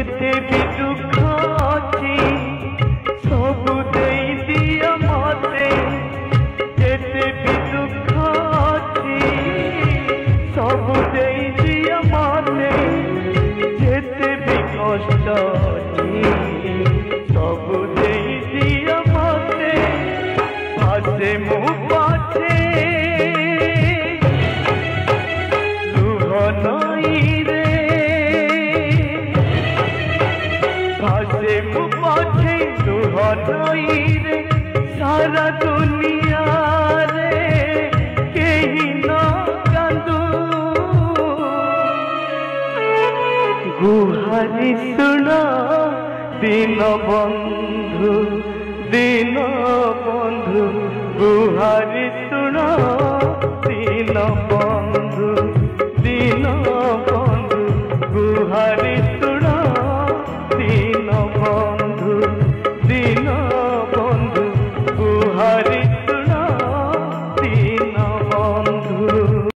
जेते भी दुख अछि सबु देई दिया मते जेते भी दुख अछि सबु देई दिया मते जेते भी कष्ट अछि सबु देई दिया मते भासे मु पाछे लुह नई रे भासे मु पाछे लुह नई रे सारा दुनिया रे केही न कांदू गुहारी सुन दीन बंधु गुहारी सुन दीन बंधु गुहारी सुन दीन बंधु।